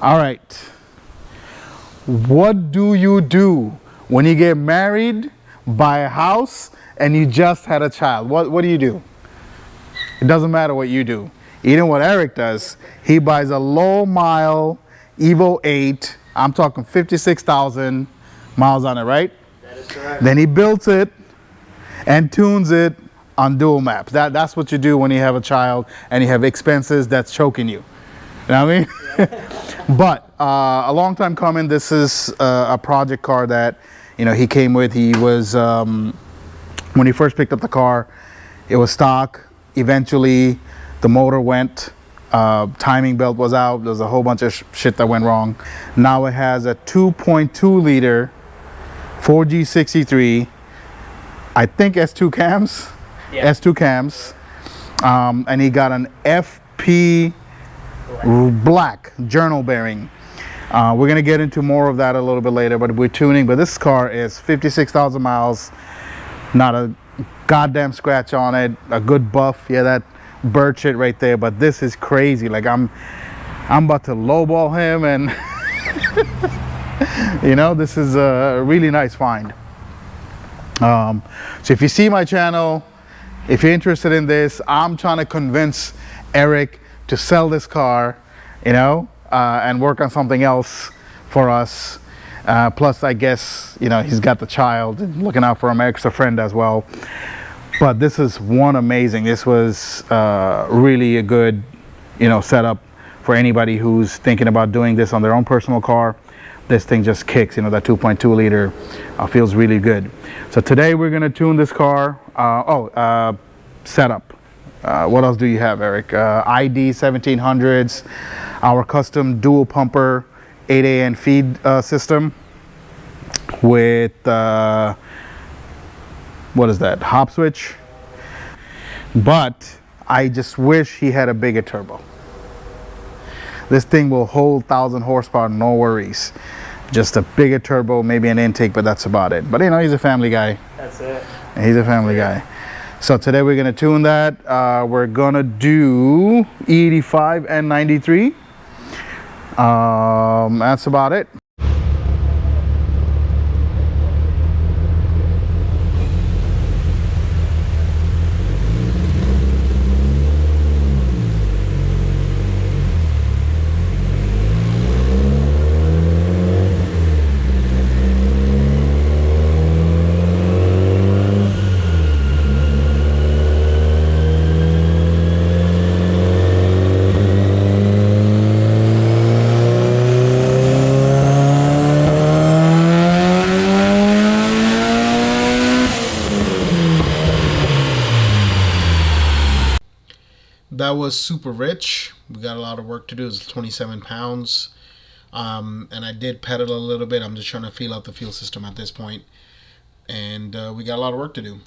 All right. What do you do when you get married, buy a house, and you just had a child? What do you do? It doesn't matter what you do. Even what Eric does, he buys a low mile Evo 8. I'm talking 56,000 miles on it, right? That is correct. Then he builds it and tunes it on dual maps. That's what you do when you have a child and you have expenses that's choking you. You know what I mean? Yeah. But a long time coming. This is a project car that, you know, he came with. He was when he first picked up the car, it was stock. Eventually, the motor went. Timing belt was out. There's a whole bunch of shit that went wrong. Now it has a 2.2 liter 4G63. I think S2 cams. Yeah. S2 cams. And he got an FP Black journal bearing. We're gonna get into more of that a little bit later, but we're tuning. But this car is 56,000 miles, not a goddamn scratch on it, a good buff. Yeah, that bird shit right there. But this is crazy. Like I'm about to lowball him, and you know, this is a really nice find. So if you see my channel, if you're interested in this, I'm trying to convince Eric to sell this car, you know, and work on something else for us. Plus, I guess, you know, he's got the child and looking out for him, extra friend as well. But this is one amazing. This was really a good, you know, setup for anybody who's thinking about doing this on their own personal car. This thing just kicks, you know, that 2.2 liter feels really good. So today we're gonna tune this car. Setup. What else do you have, Eric? ID1700s, our custom dual pumper 8AN feed system with, what is that, hop switch? But I just wish he had a bigger turbo. This thing will hold 1,000 horsepower, no worries. Just a bigger turbo, maybe an intake, but that's about it. But you know, he's a family guy. That's it. He's a family guy. So today we're gonna tune that. We're gonna do E85 and 93. That's about it. That was super rich. We got a lot of work to do. It's 27 pounds. And I did pedal a little bit. I'm just trying to feel out the fuel system at this point. And we got a lot of work to do.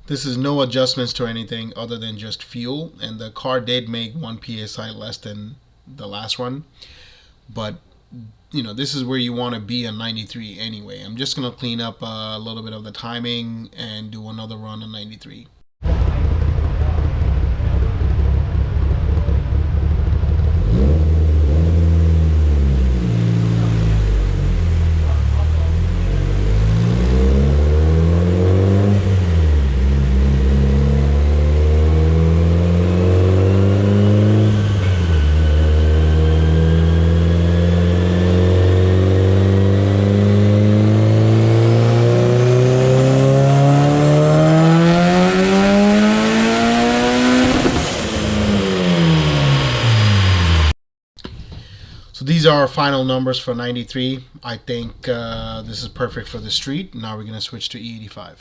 This is no adjustments to anything other than just fuel, and the car did make 1 psi less than the last one, but you know, this is where you want to be on 93 anyway. I'm just gonna clean up a little bit of the timing and do another run on 93. So these are our final numbers for 93. I think this is perfect for the street. Now we're going to switch to E85.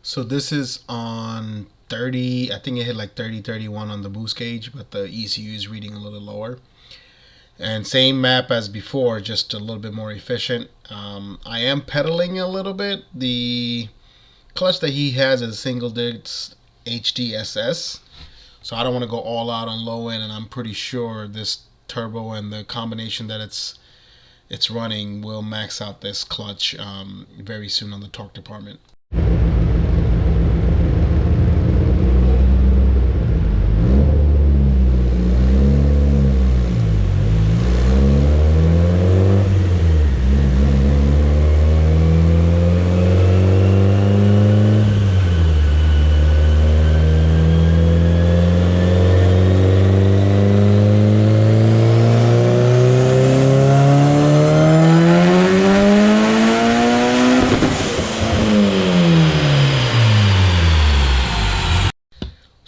So this is on 30, I think it hit like 30, 31 on the boost gauge, but the ECU is reading a little lower. And same map as before, just a little bit more efficient. I am pedaling a little bit. The clutch that he has is a single disc hdss, so I don't want to go all out on low end, and I'm pretty sure this turbo and the combination that it's running will max out this clutch very soon on the torque department.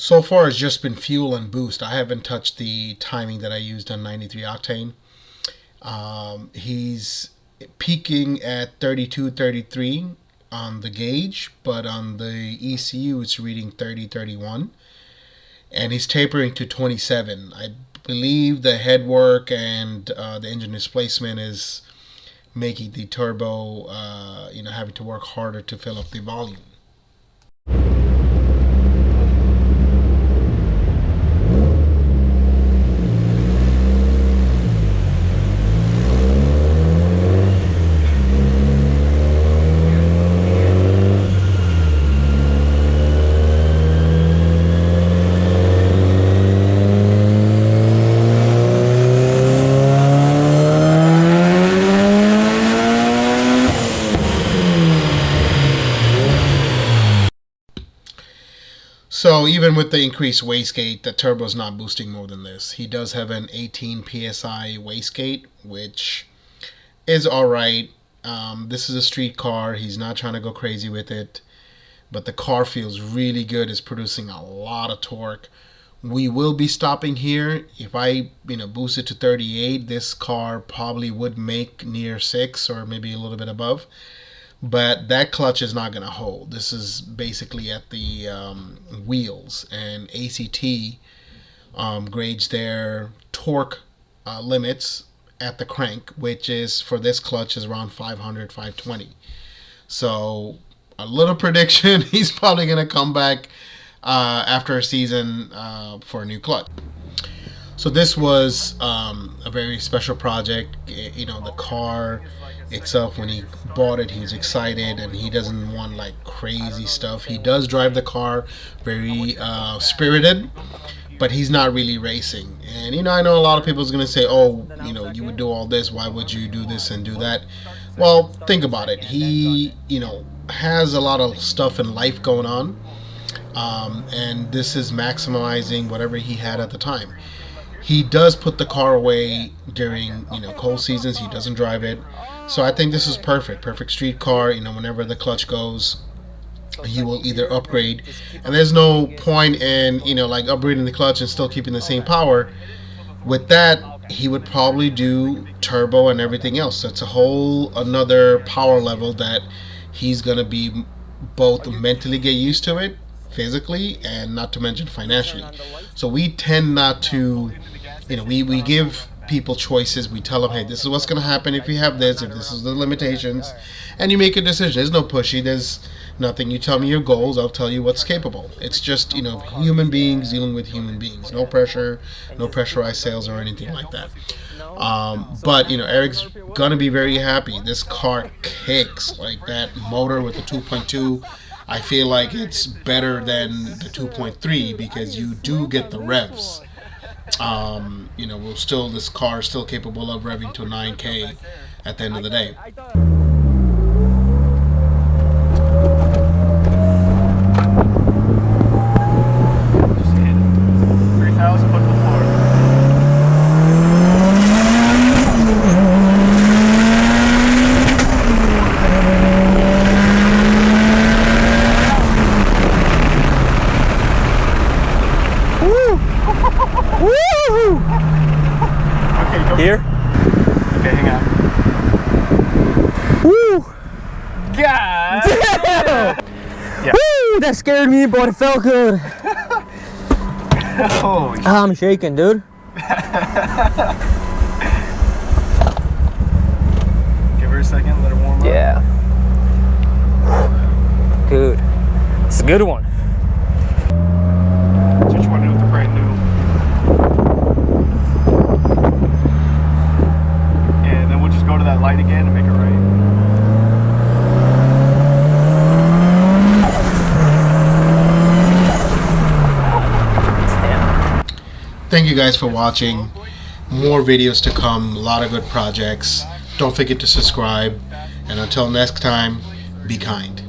So far, it's just been fuel and boost. I haven't touched the timing that I used on 93 octane. He's peaking at 32, 33 on the gauge, but on the ECU, it's reading 30, 31. And he's tapering to 27. I believe the headwork and the engine displacement is making the turbo, having to work harder to fill up the volume. So even with the increased wastegate, the turbo's not boosting more than this. He does have an 18 psi wastegate, which is alright. This is a street car. He's not trying to go crazy with it, but the car feels really good. It's producing a lot of torque. We will be stopping here. If I boost it to 38, this car probably would make near 6 or maybe a little bit above. But that clutch is not going to hold. This is basically at the wheels, and ACT grades their torque limits at the crank, which is for this clutch is around 500, 520. So a little prediction, he's probably going to come back after a season for a new clutch. So this was a very special project. The car itself, when he bought it, he was excited, and he doesn't want like crazy stuff. He does drive the car very spirited, but he's not really racing. And I know a lot of people is going to say, oh, you would do all this, why would you do this and do that? Well, think about it. He has a lot of stuff in life going on, and this is maximizing whatever he had at the time. He does put the car away during cold seasons. He doesn't drive it. So I think this is perfect street car. Whenever the clutch goes, he will either upgrade, and there's no point in like upgrading the clutch and still keeping the same power. With that, he would probably do turbo and everything else. So it's a whole another power level that he's gonna be both mentally get used to it, physically, and not to mention financially. So we tend not to, we give people choices. We tell them, hey, this is what's going to happen if you have this, if this is the limitations, and you make a decision. There's no pushy, there's nothing. You tell me your goals, I'll tell you what's capable. It's just human beings dealing with human beings. No pressure, no pressurized sales or anything like that. But Eric's gonna be very happy. This car kicks. Like that motor with the 2.2, I feel like it's better than the 2.3 because you do get the revs. This car is still capable of revving to 9K at the end of the day. 3,000 foot to the floor. Here? Okay, hang on. Woo! God! Damn! Yeah. Woo! Woo! That scared me, but it felt good. Holy I'm shaking, dude. Give her a second, let her warm up. Yeah. Good. It's a good one. That's what you want to do with the brand new. And then we'll just go to that light again and make it right. Thank you guys for watching. More videos to come, a lot of good projects. Don't forget to subscribe, and until next time, be kind.